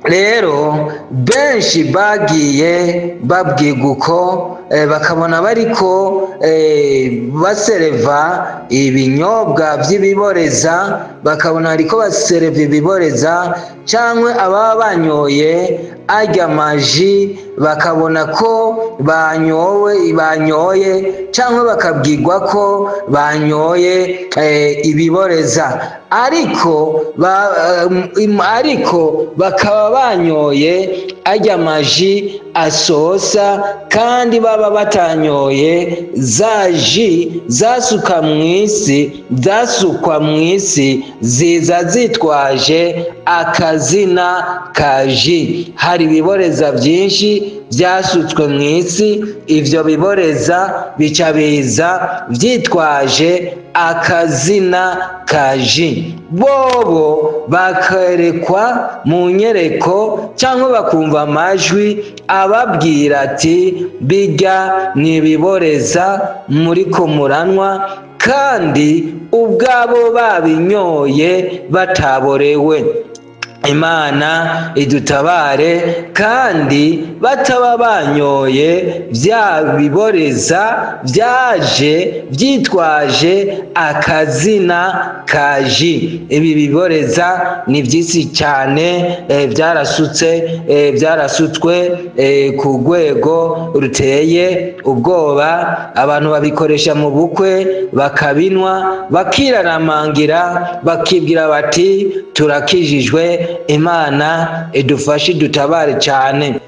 rero benshi bagiye babwirwa uko bakabona bariko basereva ibinyobwa by'ibiboreza, bakabona bariko basereva ibiboreza, cyangwa ababa banyoye arya maji bakabona ko banyoye cyangwa bakabwirwa ko banyoye ibiboreza, ariko bakaba banyoye arya maji asosa, kandi baba batanyoye za ji zasukwa mu isi ziza zitwaje akazina ka ji. Hari ibiboreza byinshi byasutswe mu isi, ivyo biboreza bica biza vyitwaje akazina ka ji. Bobo bakerekwa mu nyereko cyangwa bakumva amajwi ababwira ati bijya n'ibiboreza muriko muranwa, kandi ubwabo babinyoye bataborewe. Imana idutabare, kandi bataba banyoye bya biboreza byaje byitwaje akazina ka ji. Ibi biboreza ni byinshi cyane, byarasutswe ku rwego ruteye ubwoba. Abantu babikoresha mu bukwe bakabinwa, bakiraramangira, bakibwira bati turakijijwe. Imana idufashe idutabare cyane.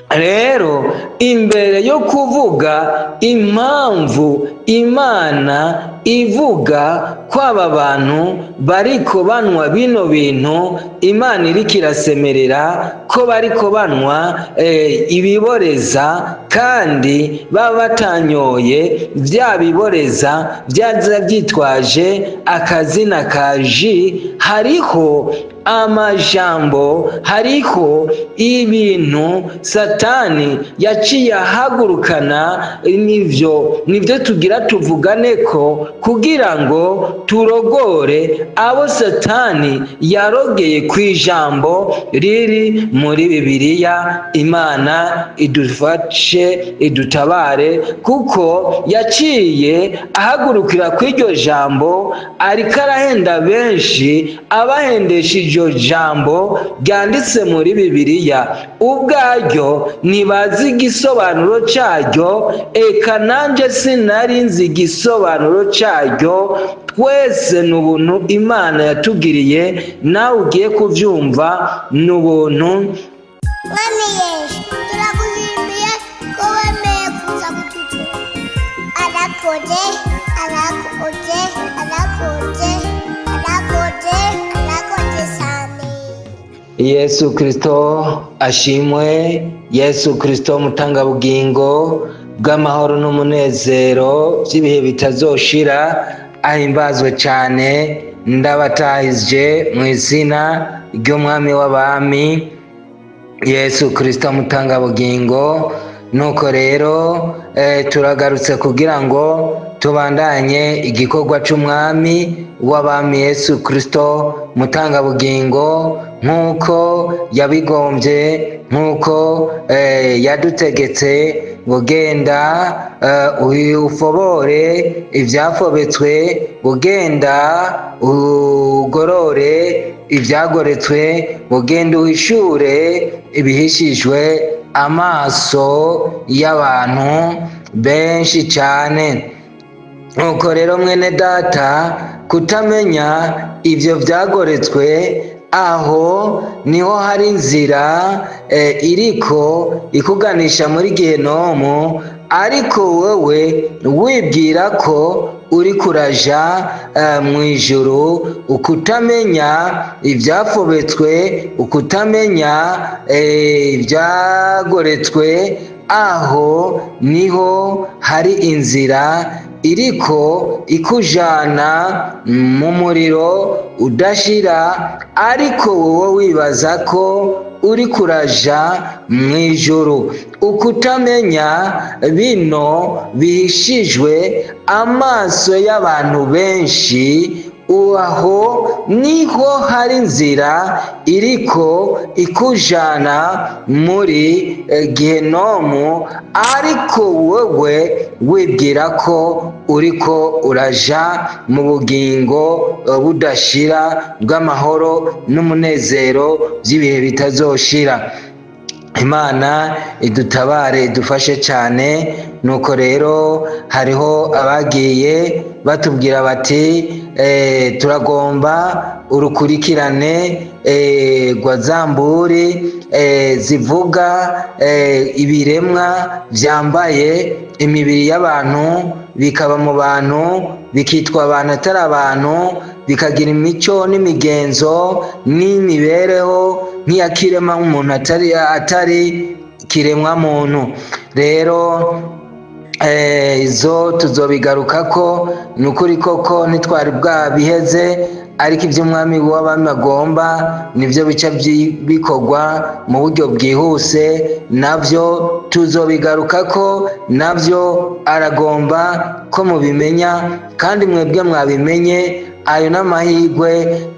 Rero imbere yo kuvuga impamvu Imana ivuga ko aba bantu bariko banwa bino bintu, Imana iriko irasemerera ko bariko banwa ibiboreza, kandi baba batanyoye bya biboreza byaza byitwaje akazina ka ji. Hariho amajambo, hariho ibintu Satani yaciye ahagurukana, nivyo tugira tuvugane ko kugira ngo turogore abo Satani yarogeye ku ijambo riri muri Bibiliya. Imana idufashe idutabare, kuko yaciye ahagurukira kw'iryo jambo, ariko arahenda benshi abahendesha iryo jambo ryanditse muri Bibiliya. Ubwaryo ntibazi igisobanuro cyaryo, eka nanjye sinari nzi igisobanuro cyaryo. Twese ni ubuntu Imana yatugiriye, nawe ugiye kubyumva ni ubuntu. Mwami Yesu, turaguhimbiye ko wemeye kuza kuducura. Arakoze cyane. Yesu Kristo ashimwe. Yesu Kristo mutangabugingo bw'amahoro n'umunezero by'ibihe bitazoshira, ahimbazwe cyane. Ndabatahije mu izina ry'umwami w'abami Yesu Kristo mutangabugingo. Nuko rero turagarutse kugira ngo tubandanye igikorwa cy'umwami w'abami Yesu Kristo mutangabugingo, nk'uko yabigombye, nk'uko yadutegetse ngo genda ufobore ibyafobetswe, ugenda ugorore ibyagoretswe, ugenda uhishure ibihishijwe amaso y'abantu benshi cyane. Nuko rero mwene data, kutamenya ibyo byagoretswe, aho niho hari inzira iriko ikuganisha muri Gehinomu, ariko wowe wibwira ko uri kuraja mu ijuru. Ukutamenya ibyafobetswe, ukutamenya ibyagoretswe, aho niho hari inzira iriko ikujana mu muriro udashira, ariko wowe wibaza ko uri kuraja mu ijuru. Ukutamenya bino bihishijwe amaso y'abantu benshi, aho niho hari inzira iriko ikujana muri gehenomu, ariko wowe wibwira ko uriko uraja mu bugingo budashira bw'amahoro n'umunezero by'ibihe bitazoshira. Imana idutabare idufashe cyane. Nuko rero hariho abagiye batubwira bati turagomba urukurikirane rwa zamburi zivuga ibiremwa byambaye imibiri y'abantu, bikaba mu bantu, bikitwa abantu atari abantu, bikagira imico n'imigenzo n'imibereho nk'iya kiremwa nk'umuntu atari kiremwa muntu. Rero izo tuzobigarukako, ni ukuri koko ntitwari bwabiheze, ariko ibyo umwami w'abami agomba nibyo bica bikorwa mu buryo bwihuse, nabyo tuzobigarukako, nabyo aragomba ko mubimenya, kandi mwebwe mwabimenye. Ayo n'amahirwe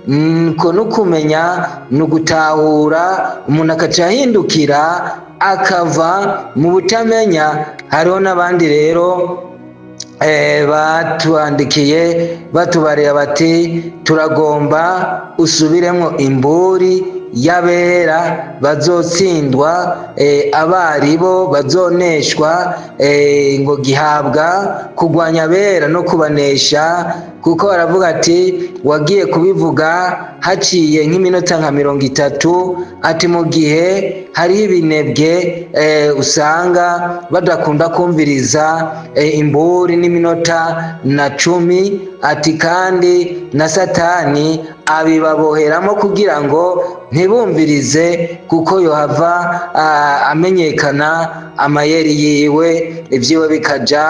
no kumenya, ni ugutahura, umuntu akaca ahindukira akava mu butamenya. Hariho n'abandi rero batuandikiye batubarira bati turagomba usubiremo imburi y'abera bazotsindwa, abaribo bazoneshwa, ngo gihabwa kugwanya abera no kubanesha, kuko baravuga ati wagiye kubivuga haciye nk'iminota nka 30, ati mu gihe hariho ibinebwe usanga badakunda kumviriza imburi n'iminota na 10, ati kandi na Satani abibaboheramo kugira ngo ntibumvirize, kuko yohava amenyekana amayeri yiwe, ibyiwe bikaja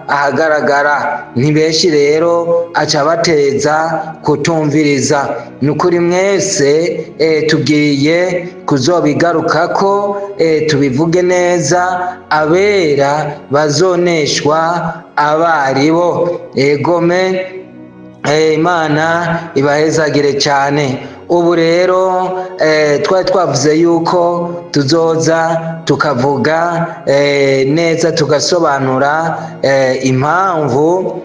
ahagaragara. Ntibenshi rero aca bateza kutumviriza. Nukuri mwese tugiye kuzobigarukako, tubivuge neza, abera bazoneshwa abaribo. Egome, Imana ibahezagire cyane. Ubu rero twari twavuze yuko tuzoza tukavuga neza, tugasobanura impamvu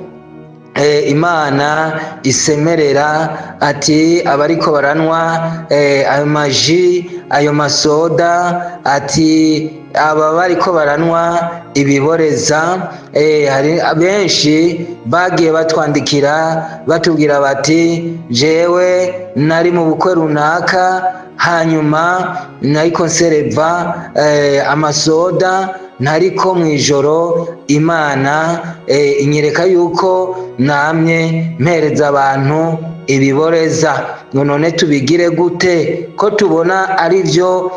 Imana isemerera ati abariko baranywa ayo maji, ayo masoda, ati aba bariko baranywa ibiboreza. Hari benshi bagiye batwandikira batubwira bati jewe nari mu bukwe runaka, hanyuma nariko nsereva amasoda, ntariko mwijoro Imana inyereka yuko namye mpereza abantu ibiboreza. None tubigire gute ko tubona ari byo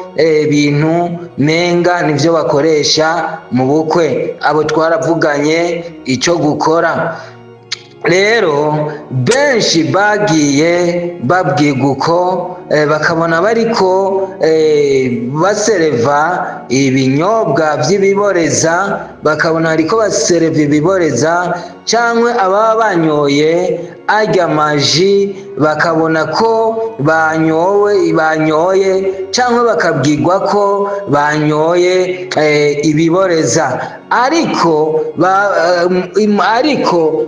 bintu menga nivyo bakoresha mu bukwe? Abo twaravuganye icyo gukora. Rero benshi bagiye babwirwa uko, bakabona bariko basereva ibinyobwa by'ibiboreza, bakabona ariko basereva ibiboreza, cyangwa ababa banyoye arya maji bakabona ko banyoye, cyangwa bakabwirwa ko banyoye ibiboreza, ariko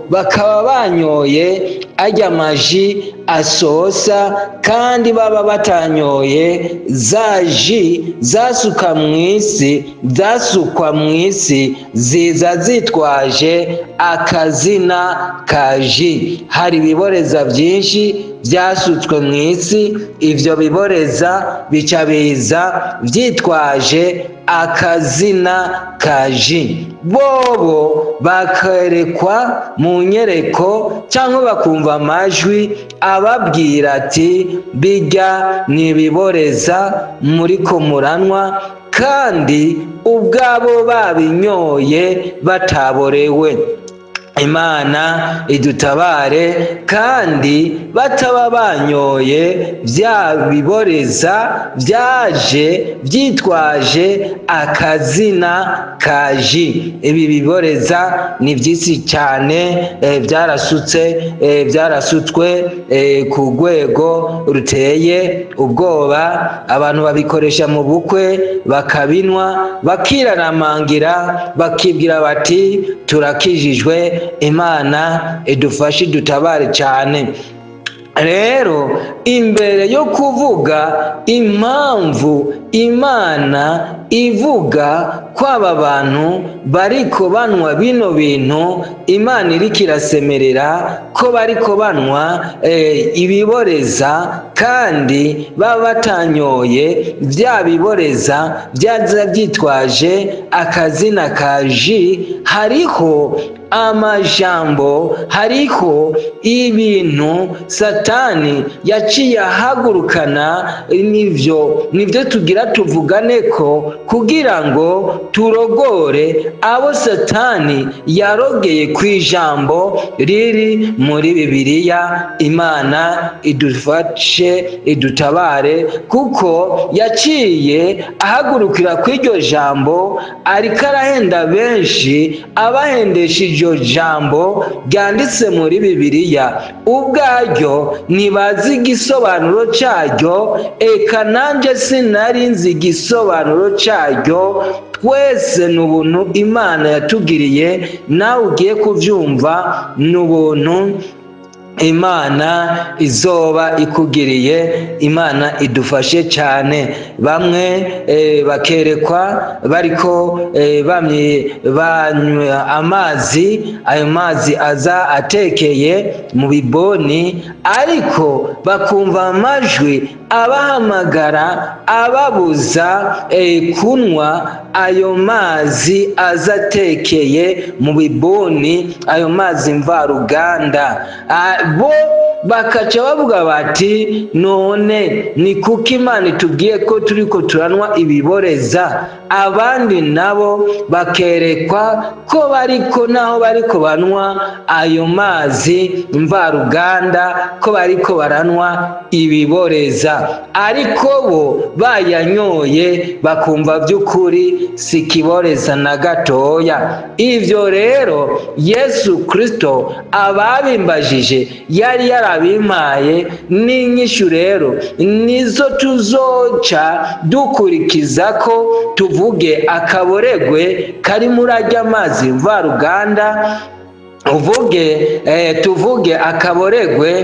bakaba banyoye arya maji asosa, kandi baba batanyoye za ji zasukwa mu isi ziza zitwaje akazina ka ji. Hari ibiboreza byinshi byasutswe mu isi, ivyo biboreza bica biza vyitwaje akazina ka ji. Bobo bakerekwa mu nyereko, cyangwa bakumva amajwi ababwira ati bijya nibiboreza muriko muranwa, kandi ubwabo babinyoye bataborewe. Imana idutabare, kandi bataba banyoye bya biboreza byaje byitwaje akazina kaji. Ibi biboreza ni byinshi cyane, byarasutswe ku rwego ruteye ubwoba. Abantu babikoresha mu bukwe, bakabinwa, bakiraramangira, bakibwira bati turakijijwe, Imana idufashe idutabare cyane. Rero imbere yo kuvuga impamvu Imana ivuga ko aba bantu bariko banywa bino bintu, Imana iriko irasemerera ko bariko banywa ibiboreza kandi baba batanyoye bya biboreza byaza byitwaje akazina kaji, hariho amajambo, hariho ibintu Satani yaciye ahagurukana. Nivyo tugira tuvugane ko kugira ngo turogore abo Satani yarogeye ku ijambo riri muri Bibiliya. Imana idufashe idutabare, kuko yaciye ahagurukira kw'iryo jambo, ariko arahenda benshi, abahendesha iryo jambo ryanditse muri Bibiliya ubwaryo ntibazi igisobanuro cyaryo, eka nanjye sinari nzi igisobanuro cyaryo. Twese ni ubuntu Imana yatugiriye, nawe ugiye kubyumva ni ubuntu Imana izoba ikugiriye. Imana idufashe cyane. Bamwe bakerekwa bariko banywa amazi, ayo mazi aza atekeye mu biboni, ariko bakumva amajwi abahamagara ababuza kunywa ayo mazi aza atekeye mu biboni, ayo mazi mvaruganda. Bo bakaca bavuga bati none ni kuko Imana itubwiye ko turiko turanywa ibiboreza? Abandi nabo bakerekwa ko naho bariko banywa ayo mazi mvaruganda, ko bariko baranywa ibiboreza, ariko bo bayanyoye bakumva by'ukuri si kiboreza na gatoya. Ivyo rero Yesu Kristo ababimbajije yari yarabimpaye n'inyishu, rero nizo tuzoca dukurikiza ko tuvuge akaboregwe kari muri arya mazi mvaruganda, tuvuge akaboregwe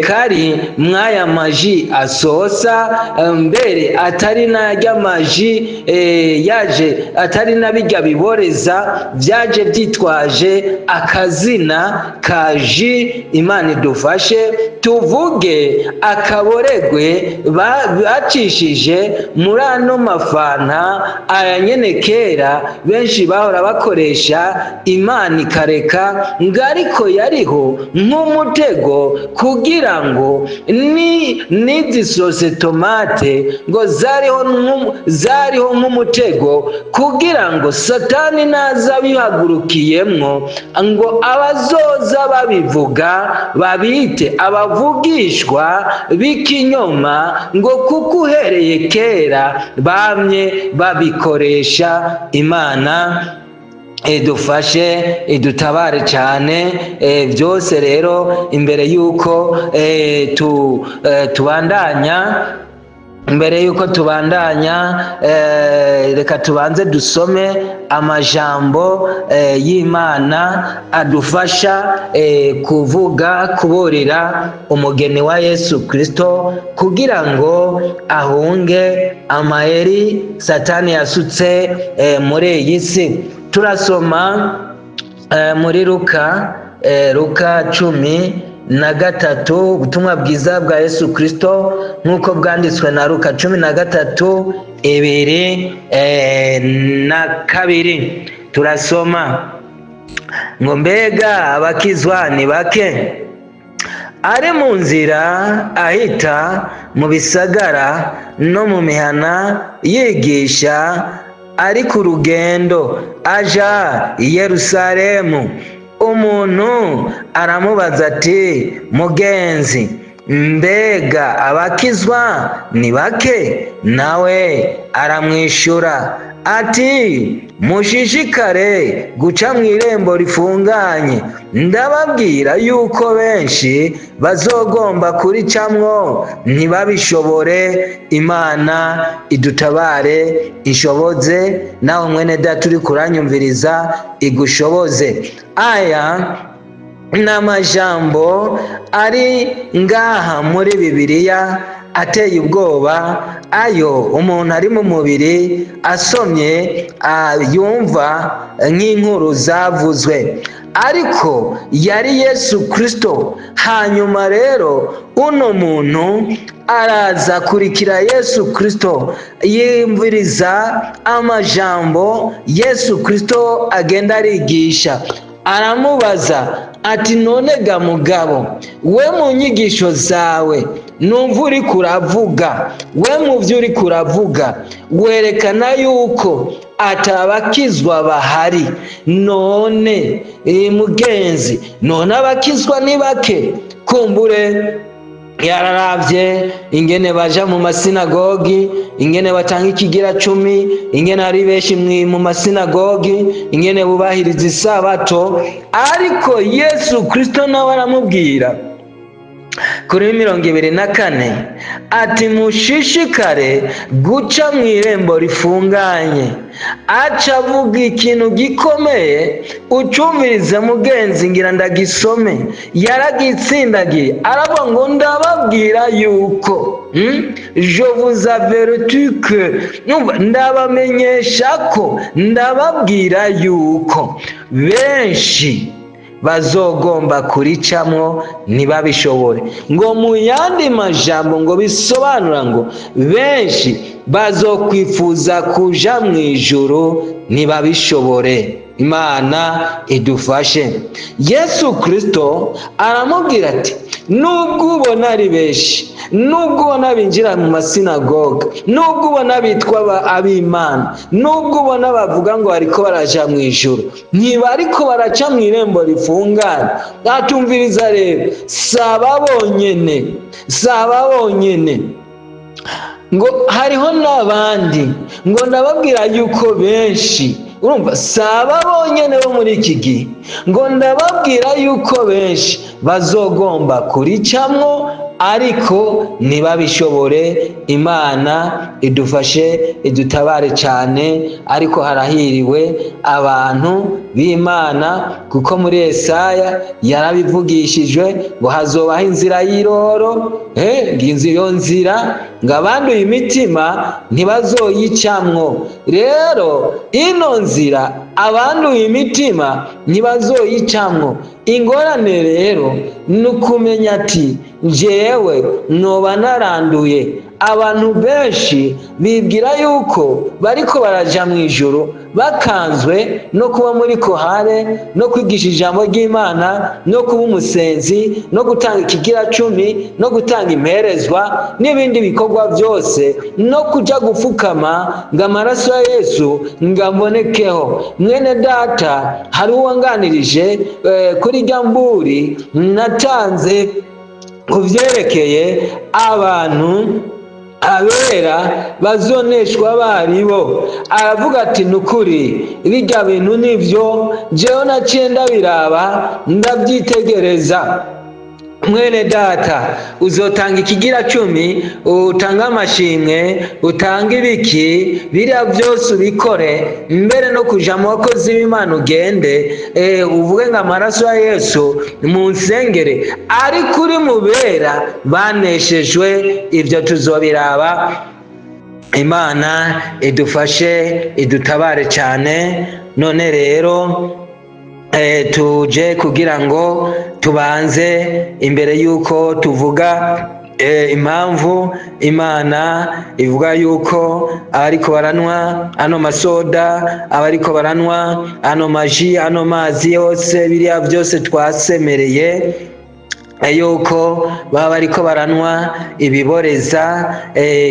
kari mwaya maji asosa, mbere atari narya maji yaje, atari nabirya biboreza byaje byitwaje akazina kaji. Imana idufashe. Tuvuge akaboregwe bacishije muri ano mafanta, aya nyene kera benshi bahora bakoresha, Imana ikareka ngo ariko yariho nk'umutego, kugira ngo n'izi sose tomate ngo zariho nk'umutego, kugira ngo Satani naza bihagurukiyemwo ngo abazoza babivuga babite abavugishwa b'ikinyoma, ngo kuko uhereye kera bamye babikoresha. Imana idufashe idutabare cyane. Byose rero imbere y'uko tubandanya, reka tubanze dusome amajambo y'Imana adufasha kuburira umugeni wa Yesu Kristo, kugira ngo ahunge amayeri Satani yasutse muri iyi si. Turasoma muri Luka 13, ubutumwa bwiza bwa Yesu Kristo nk'uko bwanditswe na Luka 13:2. Turasoma ngo mbega abakizwa ni bake, ari mu nzira ahita mu bisagara no mu mihana yigisha, ari ku rugendo aja i Yerusalemu. Umuntu aramubaza ati, mugenzi, mbega abakizwa ni bake? Nawe aramwishyura ati mushishikare guca mu irembo rifunganye, ndababwira yuko benshi bazogomba kuricamwo ntibabishobore. Imana idutabare ishoboze, nawe mwene data uri kuranyumviriza igushoboze. Aya ni amajambo ari ngaha muri Bibiliya ateye ubwoba, ayo umuntu ari mu mubiri asomye yumva nk'inkuru zavuzwe, ariko yari Yesu Kristo. Hanyuma rero uno muntu araza kurikira Yesu Kristo, yumviriza amajambo Yesu Kristo agenda arigisha. Aramubaza ati none ga mugabo, we mu nyigisho zawe numva uri kuravuga, we mu byo uri kuravuga werekana yuko atabakizwa bahari. None mugenzi, none abakizwa ni bake? Kumbure yararavye ingene baja mu masinagogi, ingene batanga ikigira 10, ingene ari benshi mu masinagogi, ingene bubahiriza isabato. Ariko Yesu Kristo nawe aramubwira kuri 24 ati mushishikare guca mu irembo rifunganye. Aca avuga ikintu gikomeye, ucumvirize mugenzi, ngira ndagisome, yaragitsindagiye. Aravuga ngo ndababwira yuko je vous avertis que, ndabamenyesha ko, ndababwira yuko benshi bazogomba kuricamwo ntibabishobore. Ngo mu yandi majambo ngo bisobanura ngo benshi bazokwifuza kuja mu ijuru ntibabishobore. Imana idufashe. Yesu Kristo aramubwira ati nubwo ubona ari benshi, nubwo ubona binjira mu masinagoga, nubwo ubona bitwa ab'Imana, nubwo ubona bavuga ngo bariko baraja mu ijuru, ntibariko baraca mu irembo rifunganye. Atumviriza rero, saba bonyene, ngo hariho n'abandi, ngo ndababwira yuko benshi, urumva, saba bonyene bo muri iki gihe, ngo ndababwira yuko benshi bazogomba kuricamwo ariko ntibabishobore. Imana idufashe idutabare cyane. Ariko harahiriwe abantu b'Imana, kuko muri Yesaya yarabivugishijwe ngo hazobaho inzira y'iroro, iyo nzira ngo abanduye imitima ntibazoyicamwo. Rero ino nzira abanduye imitima ntibazoyicamwo. Ingorane rero ni ukumenya ati njyewe noba naranduye. Abantu benshi bibwira yuko bariko baraja mu ijuru bakanzwe no kuba muri kohare, no kwigisha ijambo ry'Imana, no kuba umusenzi, no gutanga ikigira 10, no gutanga imperezwa n'ibindi bikorwa byose, no kuja gupfukama ngo amaraso ya Yesu ngabonekeho. Mwene data, hari uwanganirije kuri Gamburi natanze kuvyerekeye abantu abera bazoneshwa baribo. Aravuga ati nukuri bijya bintu nivyo, jewe naciye ndabiraba ndabyitegereza. Mwene data, uzotanga ikigira 10, utanga amashimwe, utanga ibiki, biriya byose ubikore, mbere no kuja mu bakozi b'Imana ugende uvuge ngo amaraso ya Yesu mu nsengere. Ariko uri mubera baneshejwe, ibyo tuzobiraba. Imana idufashe idutabare cyane. None rero tuje kugira ngo tubanze imbere yuko tuvuga impamvu Imana ivuga yuko abariko baranwa ano masoda, abariko baranwa ano maji, ano mazi yose, biriya byose twasemereye, yuko baba bariko baranwa ibiboreza,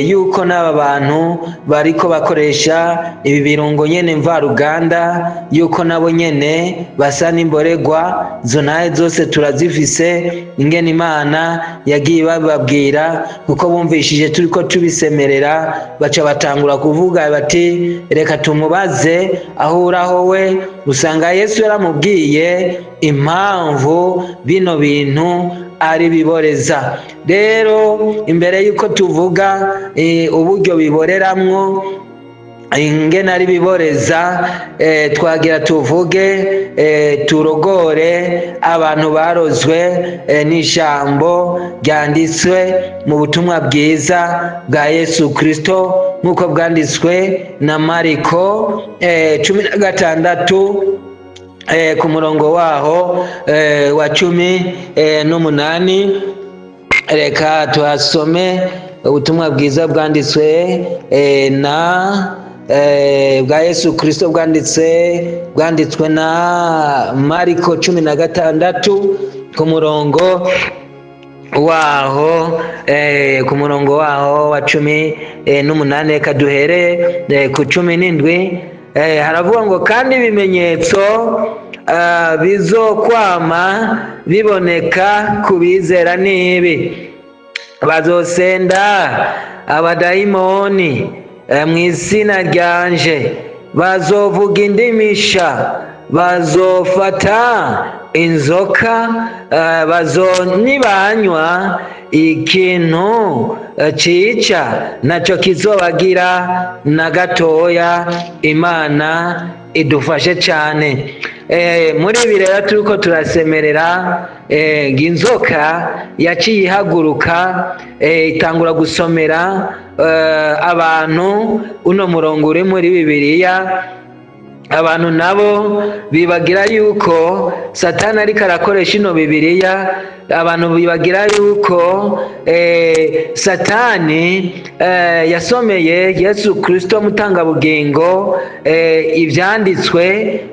yuko n'aba bantu bariko bakoresha ibi birungo nyene mvaruganda, yuko nabo nyene basa n'imborerwa. Zo naye zose turazifise, ingene Imana yagiye bababwira, kuko bumvishije turiko tubisemerera baca batangura kuvuga bati reka tumubaze aho uraho we. Usanga Yesu yaramubwiye impamvu bino bintu ari biboreza. Rero imbere yuko tuvuga uburyo biboreramwo, ingene ari biboreza, twagira tuvuge turogore abantu barozwe n'ijambo ryanditswe mu butumwa bwiza bwa Yesu Kristo, nk'uko bwanditswe na Mariko 16 ku murongo waho wa 18. Reka tuhasome ubutumwa bwiza bwanditswe bwa Yesu Kristo, bwanditswe na Mariko 16 ku murongo waho wa 18. Reka duhere ku 17. Haravuga ngo kandi ibimenyetso bizokwama biboneka ku bizera n'ibi: bazosenda abadayimoni mu izina ryanje, bazovuga indimisha, bazofata inzoka, nibanywa ikintu cica naco kizobagira na gatoya. Imana idufashe cyane. Muri ibi rero turiko turasemerera, inzoka yaciye ihaguruka, itangura gusomera abantu uno murongo uri muri Bibiliya. Abantu nabo bibagira yuko Satani ariko arakoresha ino Bibiliya. Abantu bibagira yuko Satani yasomeye Yesu Kristo mutangabugingo ivyanditswe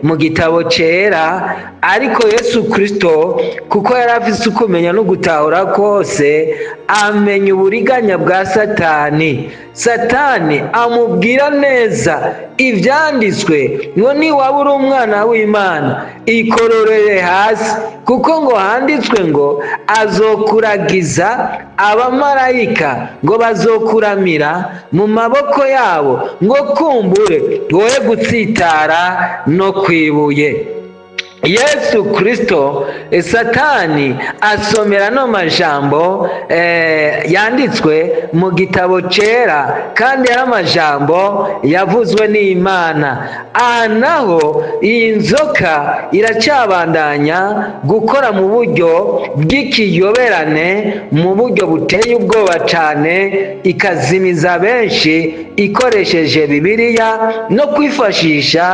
mu gitabo cera, ariko Yesu Kristo kuko yari afise ukumenya no gutahura kose, amenya uburiganya bwa Satani. Satani amubwira neza ivyanditswe ngo niwaba uri umwana w'Imana ikororere hasi, kuko ngo handitswe ngo azokuragiza abamarayika ngo bazokuramira mu maboko yabo, ngo kumbure wowe gutsitara no kwibuye. Yesu Kristo Satani asomera no majambo yanditswe mu gitabo cera, kandi ari amajambo yavuzwe n'Imana. Aha naho iyi nzoka iracabandanya gukora mu buryo bw'ikiyoberane, mu buryo buteye ubwoba cyane, ikazimiza benshi ikoresheje Bibiliya no kwifashisha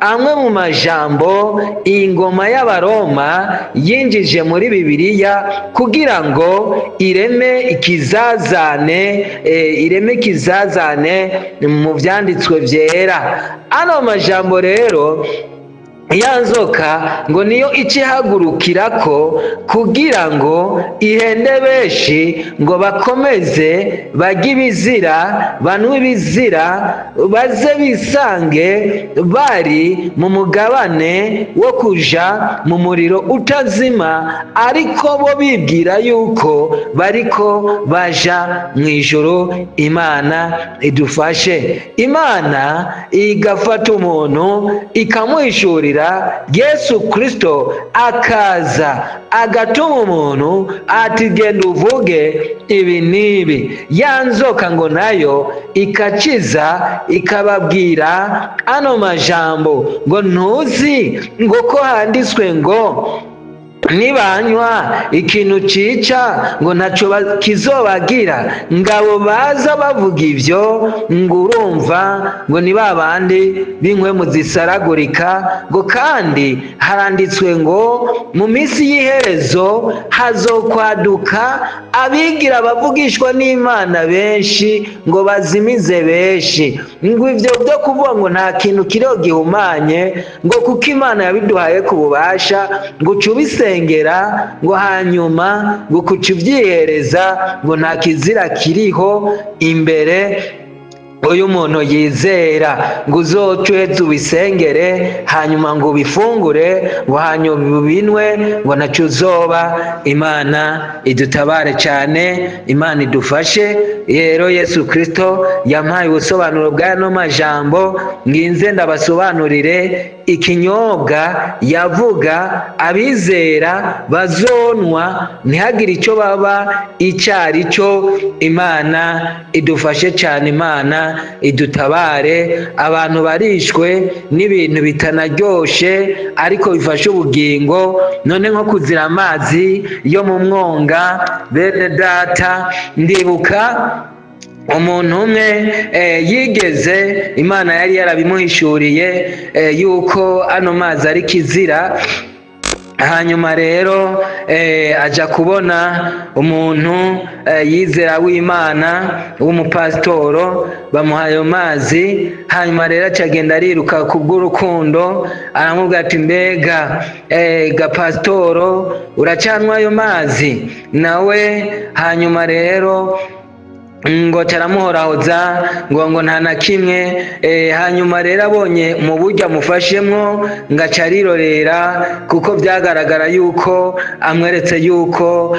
amwe mu majambo ingoma y'Abaroma yinjije muri Bibiliya kugira ngo ireme ikizazane mu vyanditswe vyera. Ano majambo rero ya nzoka ngo niyo icihagurukirako kugira ngo ihende benshi, ngo bakomeze barye ibizira, banywe ibizira, baze bisange bari mu mugabane wo kuja mu muriro utazima, ariko bo bibwira yuko bariko baja mu ijuru. Imana idufashe. Imana igafata umuntu ikamuhishurira Yesu Kristo, akaza agatuma umuntu ati genda uvuge ibi n'ibi. Ya nzoka ngo nayo ikaciza ikababwira ano majambo ngo ntuzi ngo ko handitswe ngo nibanywa ikintu cica ngo ntaco kizobagira. Ngabo baza bavuga ivyo ngo urumva ngo ni babandi b'inkwe zisaragurika, ngo kandi haranditswe ngo mu minsi y'iherezo hazokwaduka abigira bavugishwa n'Imana benshi ngo bazimize benshi. Ngo ivyo byo kuvuga ngo nta kintu kiriho gihumanye, ngo kuko Imana yabiduhaye ku bubasha, ngo cubise umusengera ngo hanyuma ngo kuca ubyihereza ngo nta kizira kiriho imbere uyu muntu yizera, ngo uzoce ubisengere hanyuma ngo ubifungure ngo hanyuma ubinwe ngo nacyo uzoba. Imana idutabare cyane, Imana idufashe. Rero Yesu Kristo yampaye ubusobanuro bw'ano majambo, nginze ndabasobanurire ikinyobwa yavuga abizera bazonwa ntihagire icyo baba icyo ari cyo. Imana idufashe cyane, Imana idutabare. Abantu barishwe n'ibintu bitanaryoshe ariko bifashe ubugingo, none nko kuzira amazi yo mu mwonga. Bene data, ndibuka umuntu umwe yigeze, Imana yari yarabimuhishuriye yuko ano mazi ari kizira. Hanyuma rero aja kubona umuntu yizera w'Imana w'umupasitoro, bamuha ayo mazi. Hanyuma rero acagenda ariruka kubw'urukundo, aramubwira ati mbega gapasitoro uracanwa ayo mazi? Nawe hanyuma rero ngo taramuhorahoza ngo nta na kimwe. Hanyuma rero abonye mu buryo amufashemwo ngo aca arirorera, kuko byagaragara yuko amweretse yuko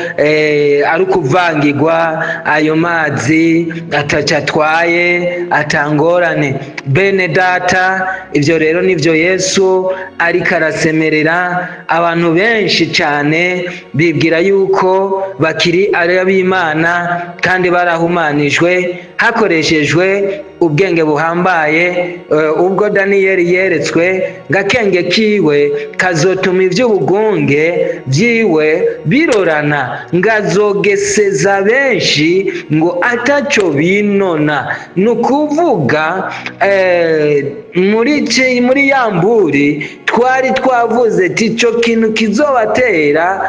ari ukuvangirwa ayo mazi ataca atwaye, atangorane. Bene data, ibyo rero nibyo Yesu ariko arasemerera. Abantu benshi cyane bibwira yuko bakiri ari ab'Imana kandi barahumanijwe hakoreshejwe ubwenge buhambaye. Ubwo Daniyeli yeretswe ngo akenge kiwe kazotuma iby'ubugunge byiwe birorana, ngo azogeseza benshi ngo ataco binona. Ni ukuvuga muri ya mburi twari twavuze ati ico kintu kizobatera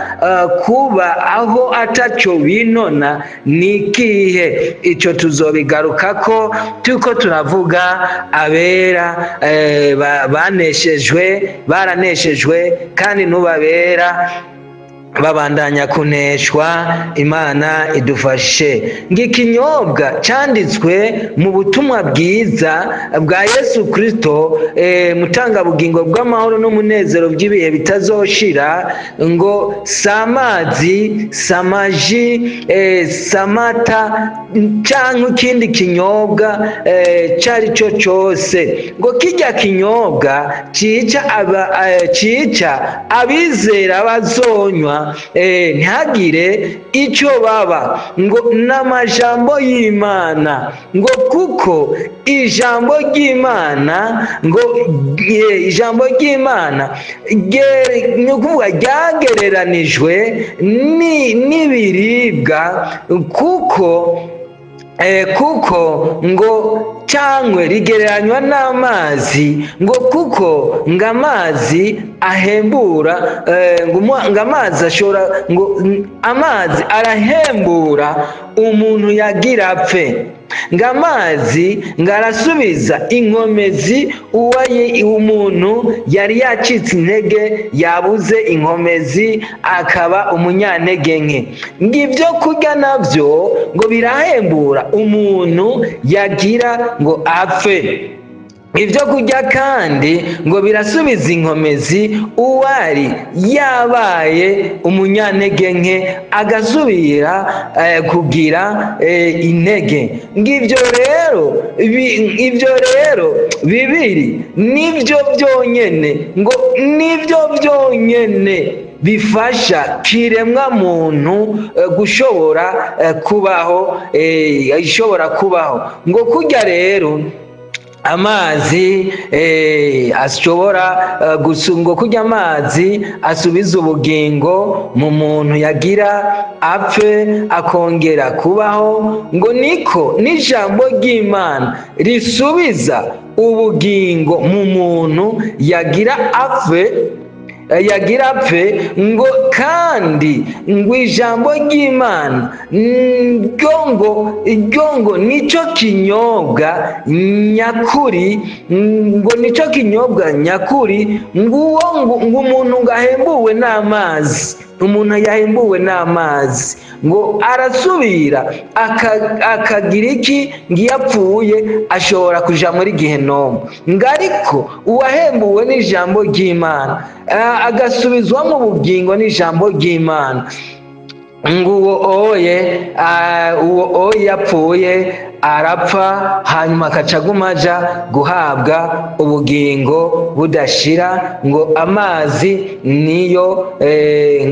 kuba aho ataco binona ni ikihe? Ico tuzobigarukako tuko turavuga abera baraneshejwe kandi n'ubabera babandanya kuneshwa. Imana idufashe. Ngikinyobwa cyanditswe mu butumwa bwiza bwa Yesu Kristo, mutangabugingo bw'amahoro n'umunezero by'ibihe bitazoshira, ngo samazi, samaji, samata cyangwa ikindi kinyobwa cyari cyo cyose, ngo kijya kinyobwa cica abizera bazonywa ntihagire icyo baba, ngo n'amajambo y'Imana, ngo kuko ijambo ry'Imana ni ukuvuga ryagereranijwe n'ibiribwa, kuko ngo cyangwa rigereranywa n'amazi, ngo kuko ngo amazi ahembura, ngo amazi arahembura umuntu yagira apfe, ngo amazi ngo arasubiza inkomezi umuntu yari yacitse intege, yabuze inkomezi akaba umunyantege nke. ngo ibyo kurya nabyo ngo birahembura umuntu yagira ngo apfe. Ibyo kurya kandi ngo birasubiza inkomezi uwari yabaye umunyantege nke agasubira kugira intege. Ngibyo rero bibiri nibyo byonyene bifasha kiremwa muntu gushobora kubaho. Ngo kurya rero amazi ashobora ngo kurya amazi asubiza ubugingo mu muntu yagira apfe akongera kubaho, ngo niko n'ijambo ry'Imana risubiza ubugingo mu muntu yagira apfe yagira apfe, ngo kandi ngo ijambo ry'Imana ngo nico kinyobwa nyakuri, ngo nico kinyobwa nyakuri, ngo umuntu ngo ahembuwe n'amazi, umuntu yahembuwe n'amazi ngo arasubira akagira iki, ngiyo apfuye ashobora kuja muri Gehinomu. ngo ariko uwahembuwe n'ijambo ry'Imana agasubizwamo ubugingo n'ijambo ry'Imana, ngo uwo oye yapfuye arapfa, hanyuma akaca aguma aja guhabwa ubugingo budashira. ngo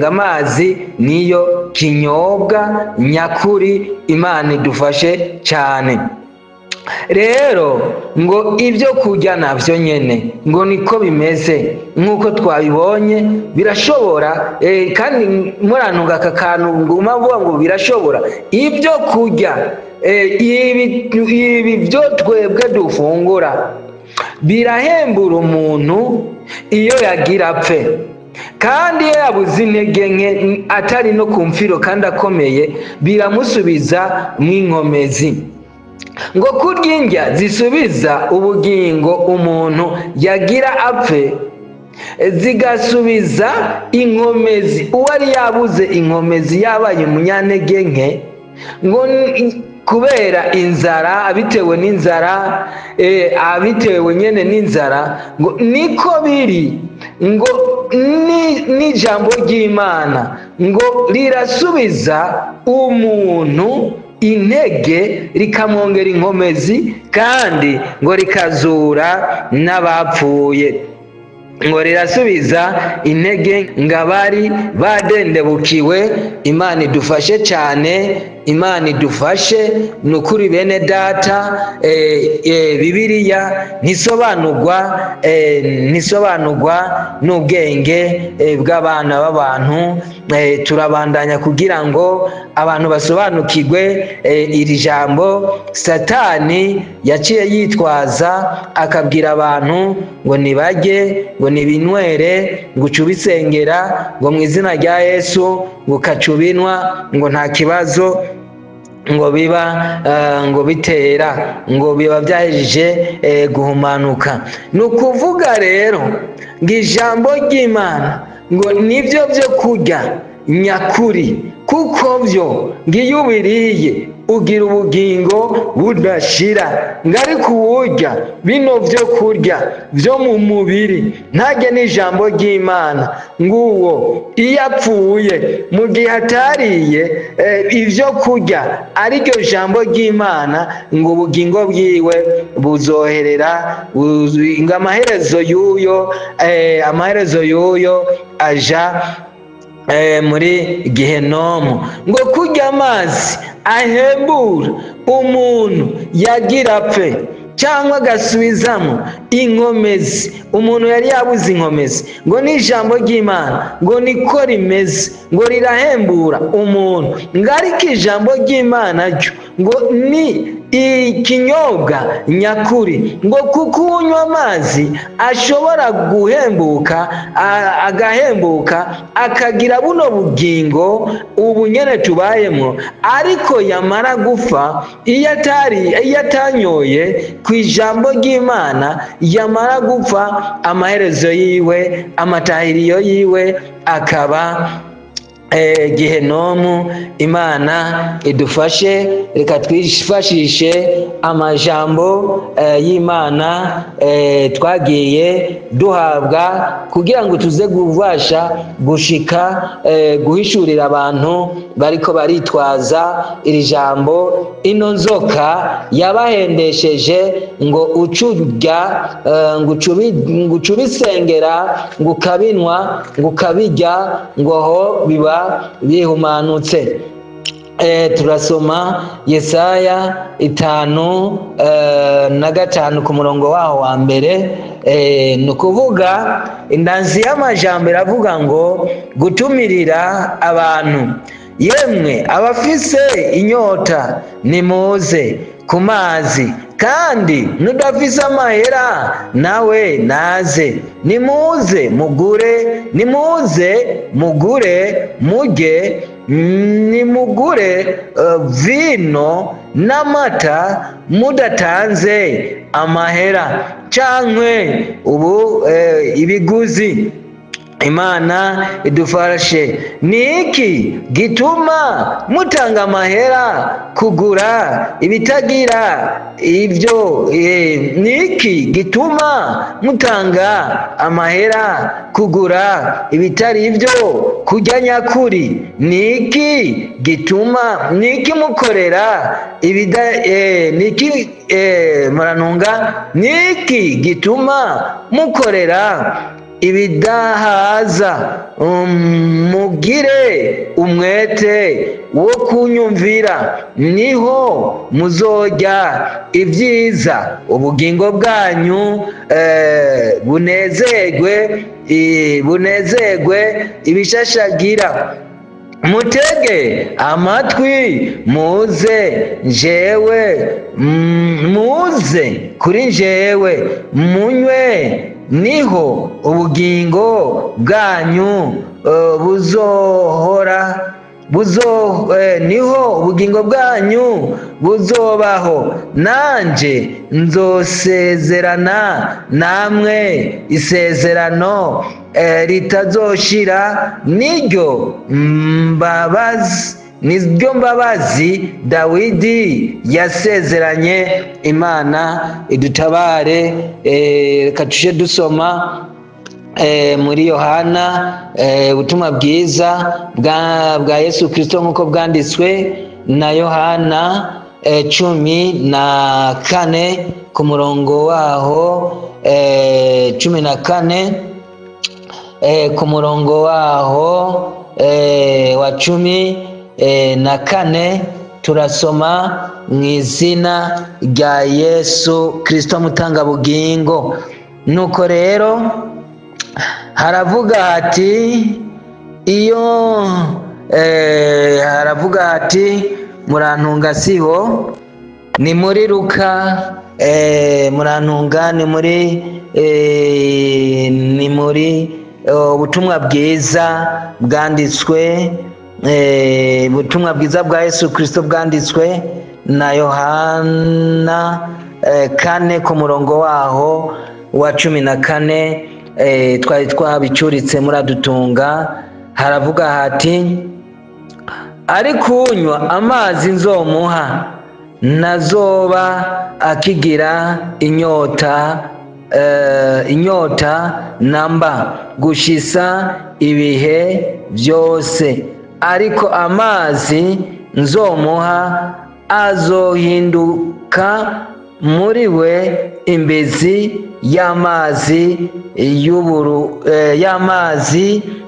amazi niyo kinyobwa nyakuri. Imana idufashe cyane. Rero ngo ibyo kurya navyo nyene ngo niko bimeze, nk'uko twabibonye birashobora, kandi murantunga aka kantu nguma mvuga ngo birashobora. Ibyo kurya ibi byo twebwe dufungura birahembura umuntu iyo yagira apfe, kandi iyo yabuze intege nke atari no ku mfiro kandi akomeye, biramusubiza mw'inkomezi. ngo kurya indya zisubiza ubugingo umuntu yagira apfe, zigasubiza inkomezi uwari yabuze inkomezi, yabaye umunyantege nke, ngo kubera inzara, abitewe n'inzara, abitewe nyene n'inzara. ngo niko biri, ngo n'ijambo ry'Imana ngo rirasubiza umuntu intege, rikamwongera inkomezi, kandi ngo rikazura n'abapfuye. ngo rirasubiza intege ngabari badendebukiwe. Imana idufashe cyane, Imana idufashe. ni ukuri bene data, Bibiliya ntisobanurwa n'ubwenge bw'abana b'abantu. turabandanya kugira ngo abantu basobanukirwe iri jambo Satani yaciye yitwaza, akabwira abantu ngo nibarye, ngo nibinywere, ngo ucubisengera, ngo mu izina rya Yesu, ngo ukacubinwa, ngo nta kibazo, ngo biba ngo bitera, ngo biba byahejeje guhumanuka. ni ukuvuga rero ngo ijambo ry'Imana ngo nibyo byo kurya nyakuri, kuko byo ngo iyo ubiriye ugira ubugingo budashira. ngo ariko uwurya bino byo kurya byo mu mubiri ntajye n'ijambo ry'Imana, nguwo iyo apfuye mu gihe atariye ibyo kurya ariryo jambo ry'Imana, ngo ubugingo bwiwe buzoherera, ngo amaherezo y'uyo aja muri Gehinomu. ngo kurya amazi ahembura umuntu yagira apfe, cyangwa agasubizamo inkomezi umuntu yari yabuze inkomezi. ngo n'ijambo ry'Imana ngo niko rimeze, ngo rirahembura umuntu. ngo ariko ijambo ry'Imana ryo ngo ni ikinyobwa nyakuri, ngo kuko unywa amazi ashobora guhembuka, agahembuka akagira buno bugingo ubu nyene tubayemo, ariko yamara gupfa, iyo atanyoye ku ijambo ry'Imana, yamara gupfa amaherezo yiwe, amatahiriyo yiwe akaba Gehinomu. Imana idufashe. Reka twifashishe amajambo y'Imana twagiye duhabwa, kugira ngo tuze kubasha gushika guhishurira abantu bariko baritwaza iri jambo. ino nzoka yabahendesheje ngo ucurya, ngo ucubisengera, ngo ukabinwa, ngo ukabirya, ngo ho biba bihumanutse. turasoma Yesaya 5:5 ku murongo waho wa mbere. ni ukuvuga indanzi y'amajambo iravuga ngo gutumirira abantu, yemwe abafise inyota nimuze ku mazi, kandi n'udafise amahera nawe naze, nimuze mugure, murye, nimugure vino n'amata mudatanze amahera cankwe ibiguzi. Imana idufashe. Niki gituma mutanga amahera kugura ibitagira ibyo? Niki gituma mutanga amahera kugura ibitari ibyo kurya nyakuri? Niki mukorera niki gituma mukorera ibidahaza? Mugire umwete wo kunyumvira, niho muzorya ibyiza, ubugingo bwanyu bunezerwe ibishashagira. Mutege amatwi muze kuri njyewe, munywe, niho ubugingo bwanyu buzobaho, nanje nzosezerana namwe isezerano ritazoshira, niryo mbabazi Dawidi yasezeranye. Imana idutabare. Reka tuje dusoma muri Yohana, ubutumwa bwiza bwa Yesu Kristo nk'uko bwanditswe na Yohana 14 ku murongo waho 14 ku murongo waho wa 14 turasoma mu izina rya Yesu Kristo mutanga bugingo. Nuko rero haravuga hati murantunga siho, ni muri Luka, murantunga ni muri ubutumwa bwiza bwanditswe, ubutumwa bwiza bwa Yesu Kristo bwanditswe na Yohana 4 ku murongo waho wa 14. Twari twabicuritse muradutunga. Haravuga hati, ari kunywa amazi nzomuha nazoba akigira inyota namba gushisa ibihe byose, ariko amazi nzomuha azohinduka muri we imbezi y'amazi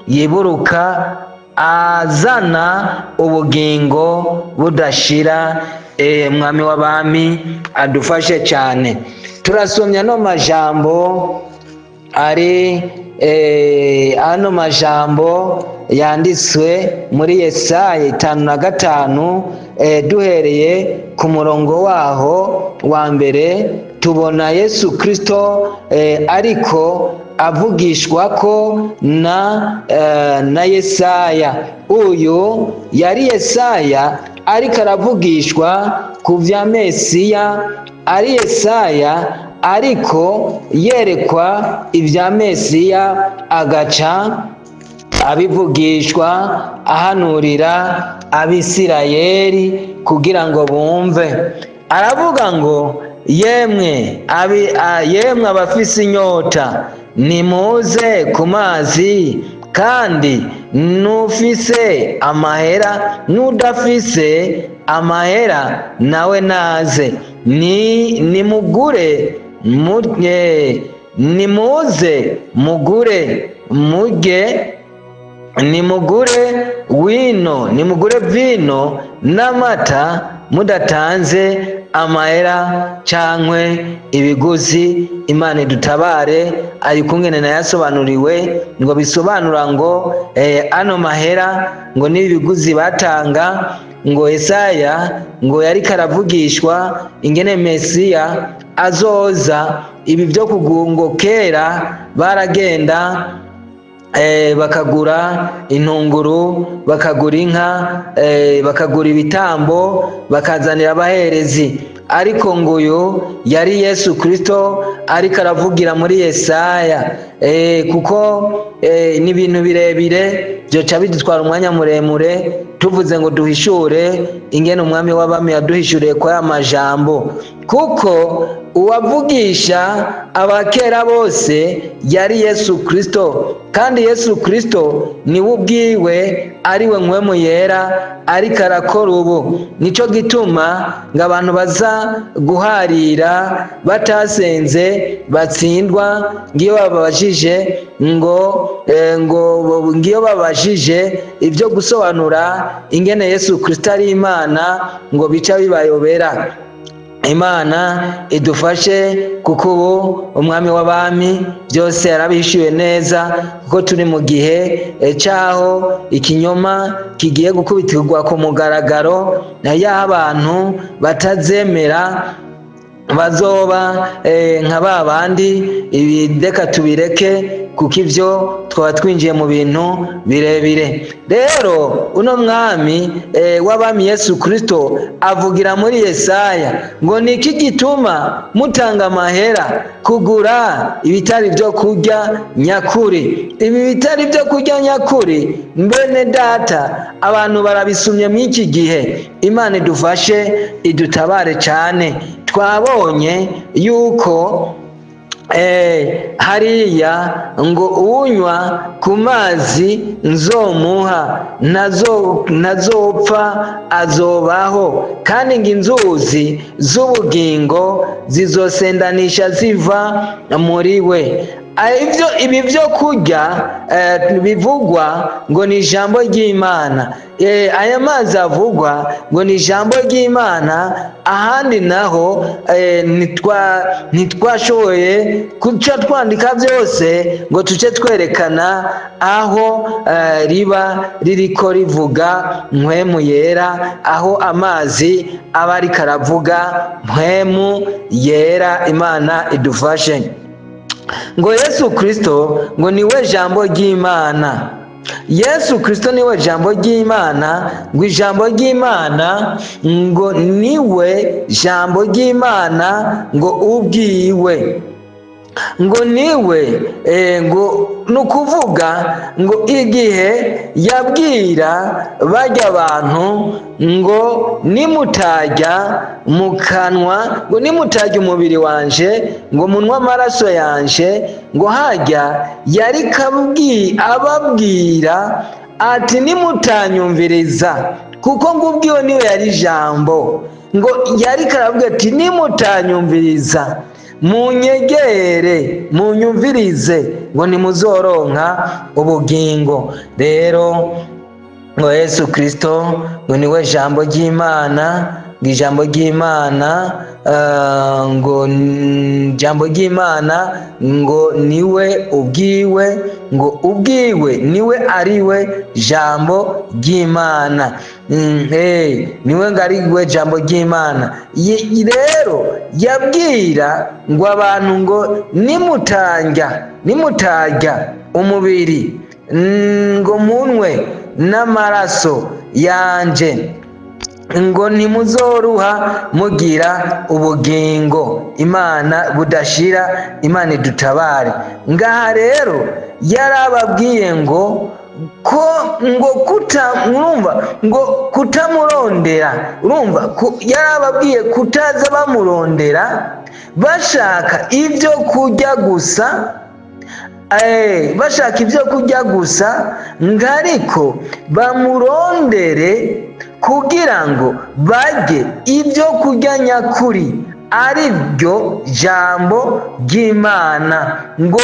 yiburuka, azana ubugingo budashira. Mwami w'abami adufashe cyane. Turasomya no majambo ari ano majambo yanditswe muri Yesaya 5:5, duhereye ku murongo waho wa mbere. Tubona Yesu Kristo ariko avugishwa ko na Yesaya. Uyu yari Yesaya ariko aravugishwa ku vya Mesiya, ari Yesaya ariko yerekwa ibya Mesiya, agaca abivugishwa ahanurira Abisirayeli kugira ngo bumve. Aravuga ngo, yemwe abafise inyota, nimuze ku mazi, kandi n'ufise amahera n'udafise amahera nawe naze, nimuze mugure, murye, nimugure vino n'amata mudatanze amahera cankwe ibiguzi. Imana idutabare. ari kungene nayasobanuriwe ngo bisobanura ngo ano mahera ngo n'ibiguzi batanga ngo Yesaya ngo yari karavugishwa ingene Mesiya azoza. Ibi byo kugungo kera baragenda bakagura intunguru, bakagura inka, bakagura ibitambo, bakazanira abaherezi. Ariko ngo uyu yari Yesu Kristo ariko aravugira muri Yesaya, kuko ni ibintu birebire byoca bidutwara umwanya muremure tuvuze ngo duhishure ingene umwami w'abami yaduhishuriye kwa ya majambo, kuko uwavugisha abakera bose yari Yesu Kristo, kandi Yesu Kristo niwe ubwiwe ariwe mpwemu yera ariko arakora ubu. Nico gituma ngo abantu baza guharira batasenze batsindwa, ngiyo babajije ngiyo babajije ibyo gusobanura ingene Yesu Kristo ari Imana ngo bica bibayobera. Imana idufashe, kuko ubu umwami w'abami byose yarabihishuye neza, kuko turi mu gihe cyaho ikinyoma kigiye gukubitirwa ku mugaragaro, nayo abantu batazemera bazoba nka ba bandi. Reka tubireke, kuko ibyo twaba twinjiye mu bintu birebire. Rero uno mwami w'abami Yesu Kristo avugira muri Yesaya ngo niki gituma mutanga amahera kugura ibitari byo kurya nyakuri. Ibi bitari byo kurya nyakuri, mbene data, abantu barabisumye muri iki gihe. Imana idufashe, idutabare cyane. Twabonye yuko hariya ngo unywa ku mazi nzomuha ntazopfa azobaho, kandi ngo inzuzi z'ubugingo zizosendanisha ziva muri we. Ibi byo kurya bivugwa ngo ni ijambo ry'Imana. Aya mazi avugwa ngo ni ijambo ry'Imana. Ahandi naho ntitwashoboye kuca twandika byose ngo tuce twerekana aho riba ririko rivuga mpwemu yera, aho amazi aba ariko aravuga mpwemu yera. Imana idufashe. Ngo Yesu Kristo ngo niwe jambo ry'Imana. Yesu Kristo niwe jambo ry'Imana, ngo ijambo ry'Imana ngo niwe jambo ry'Imana, ngo ubwiwe ngo niwe ngo nukuvuga ngo igihe yabwira bajya abantu ngo nimutajya mu kanwa, ngo nimutajya umubiri wanje, ngo munwa amaraso yanje, ngo hajya yari ababwira ati nimutanyumviriza, kuko ngo ubwiwe niwe yari ijambo. Ngo yari karabwira ati nimutanyumviriza, munyegere munyumvirize, ngo nimuzoronka ubugingo. Rero ngo Yesu Kristo ngo niwe jambo ry'Imana, ngo ijambo ry'Imana ngo jambo ry'Imana ngo niwe ubwiwe, ngo ubwiwe niwe ariwe jambo ry'Imana. Niwe ngo ariwe jambo ry'Imana. Rero yabwira ngo abantu ngo nimutarya umubiri ngo munwe n'amaraso yanje, ngo ntimuzoruha mugira ubugingo Imana budashira. Imana idutabare. Ngaha rero yarababwiye ngo kutamurondera. Urumva yarababwiye kutaza bamurondera bashaka ibyo kurya gusa, bashaka ibyo kurya gusa, ngariko bamurondere kugira ngo barye ibyo kurya nyakuri, ari ryo jambo ry'Imana. ngo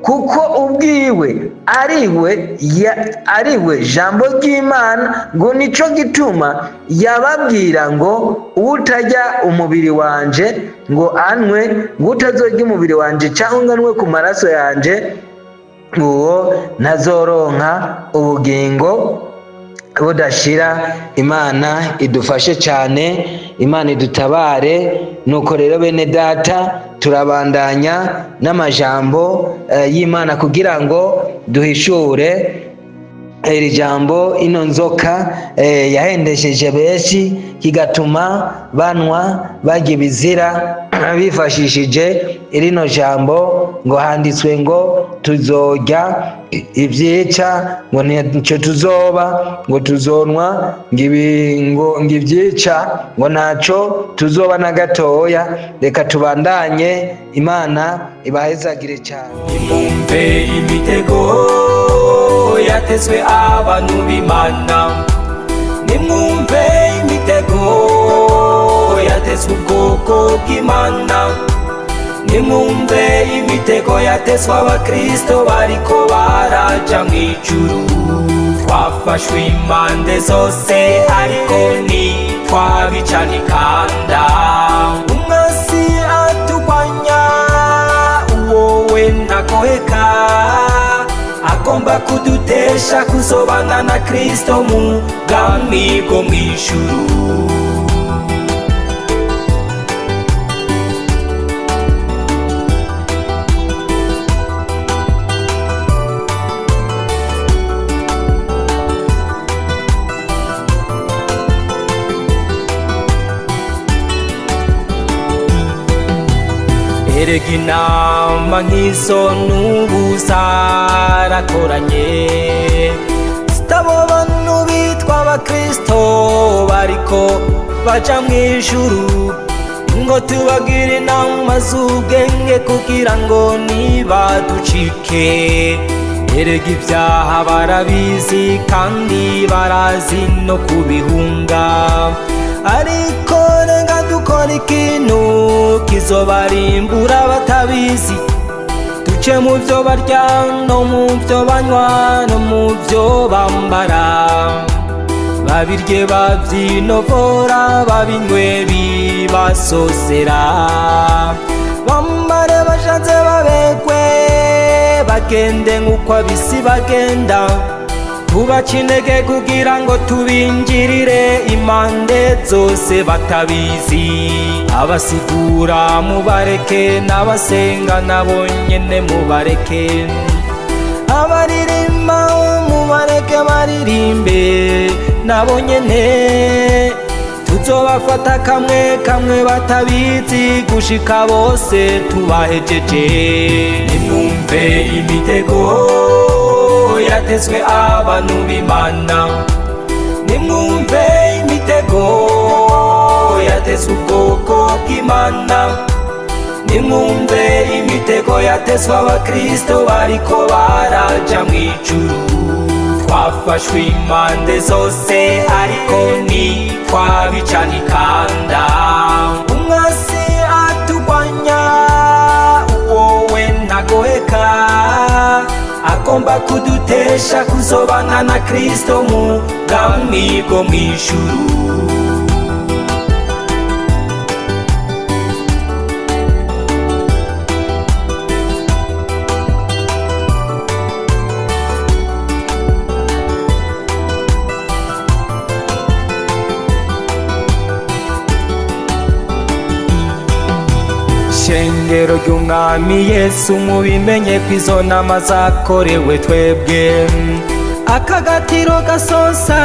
kuko ubwiwe ariwe jambo ry'Imana, ngo nico gituma yababwira ngo utajya umubiri wanje ngo anwe, ngo utazorya umubiri wanje cyangwa anwe ku maraso yanje, uwo ntazoronka ubugingo. budashira. Imana idufashe cyane, Imana idutabare. Nuko rero bene data, turabandanya n'amajambo y'Imana kugira ngo duhishure iri jambo. Ino nzoka yahendesheje benshi, kigatuma banwa barya ibizira bifashishije irino jambo, ngo handitswe ngo tuzorya ibyica, ngo nicyo tuzoba, ngo tuzonwa ngo ibyica, ngo ntacyo tuzoba na gatoya. Reka tubandanye, Imana ibahezagire cyane. Nimwumve imitego yatezwe abantu b'Imana, nimwumve imitego yatezwe ubwoko bw'Imana, nimwumve imitego yatezwe abakristo bariko baraja mw'ijuru. Twafashwe impande zose ariko ntitwabicana ikanda. Umwasi aturwanya, uwowe ntagoheka, agomba kudutesha kuzobana na Kristo mu bwami bwo mw'ijuru. Erega inama nk'izo n'ubu zarakoranye, sitabo bantu bitwa abakristo bariko baja mw'ijuru, ngo tubagire inama z'ubwenge kugira ngo ntibaducike. Erega ibyaha barabizi kandi barazi no kubihunga, ariko renga dukora ikintu kizobarimbura batabizi. Duce mu byo barya no mu byo banywa no mu byo bambara, babirye babyinovora babinywe bibasosera, bambare bashatse babekwe bagende nk'uko abisi bagenda. Tubaca intege kugira ngo tubinjirire impande zose batabizi. Abasigura mubareke, n'abasenga nabo nyene mubareke, abaririmba mubareke baririmbe nabo nyene. Tuzobafata kamwe kamwe batabizi gushika bose tubahejeje. Nimwumve imitego yatezwe abantu b'Imana, nimwumve imitego yatezwe ubwoko bw'Imana, nimwumve imitego yatezwe abakristo bariko baraja mw'ijuru. Twafashwe impande zose ariko ntitwabicana ikanda. Umwasi aturwanya, uwowe ntagoheka, agomba kudutesha kuzobana na Kristo mu bwami bwo mw'ijuru. Shengero ry'umwami Yesu, mubimenye ko izo nama zakorewe twebwe. Akagatiro gasosa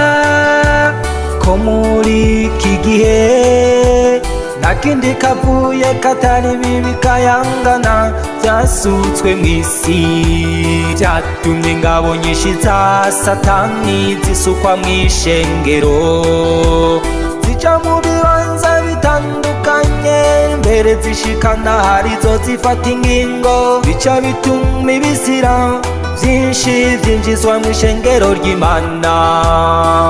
ko muri iki gihe, nta kindi kavuye katari bibi kayangana byasutswe mw'isi. Byatumye ingabo nyinshi za Satani zisukwa mw'ishengero, zija mu bibanza bitandukanye, mbere zishikana harizo zifata ingingo, bica bituma ibizira byinshi byinjizwa mw'ishengero ry'Imana.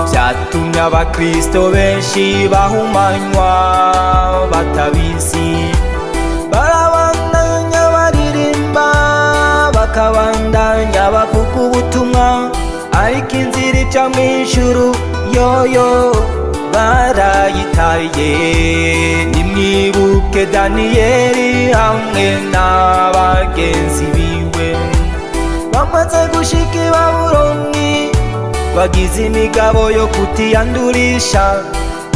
Byatumye abakristo benshi bahumanywa batabizi. Barabandanya baririmba, bakabandanya bavuga ubutumwa, ariko inzira ica mw'ijuru yoyo barayitaye. Nimwibuke Daniyeli hamwe n'abagenzi biwe, bamaze gushika i Babuloni bagize imigabo yo kutiyandurisha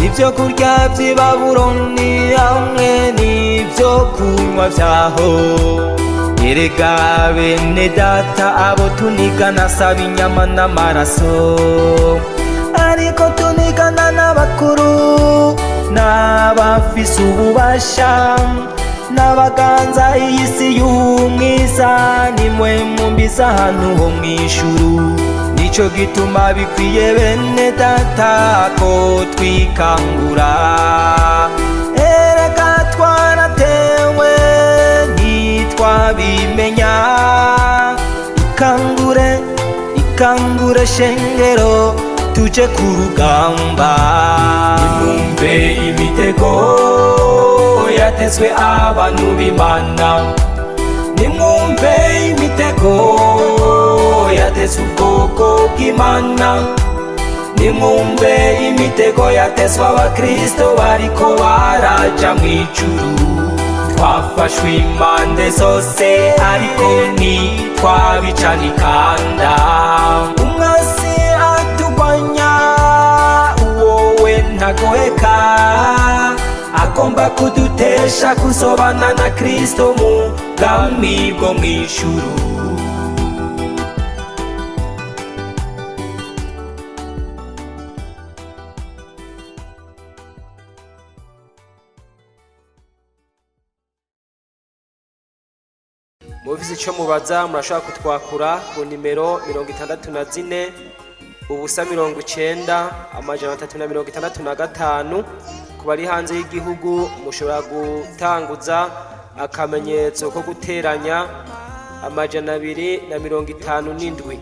ibyo kurya by'i Babuloni hamwe n'ibyo kunywa byaho. Erega bene data abo tunigana saba inyama n'amaraso, ariko tunigana n'abakuru n'abafise ububasha n'abaganza iyi si y'umwiza, nimwe mumbiza ahantu ho mw'ijuru. Nico gituma bikwiye bene data ko twikangura, erega twaratewe ntitwabimenya. Ikangure shengero tuje ku rugamba. Nimwumve imitego yatezwe abantu b'Imana, nimwumve imitego yatezwe ubwoko bw'Imana, nimwumve imitego yatezwe abakristo bariko baraja mw'ijuru. Twafashwe impande zose ariko ntitwabicana ikanda. Umwasi atugwanya uwowe ntagoheka, agomba kudutesha kuzobana na Kristo mu bwami bwo mw'ijuru. Mufise ico mubaza murashobora kutwakura ku nimero 64 ubusa 90 amajana 365. Ku bari hanze y'igihugu mushobora gutanguza akamenyetso ko guteranya amajana 257.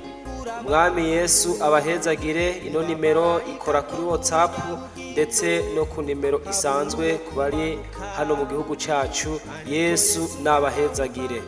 Umwami Yesu abahezagire. Ino nimero ikora kuri WhatsApp ndetse no ku nimero isanzwe ku bari hano mu gihugu cacu. Yesu nabahezagire.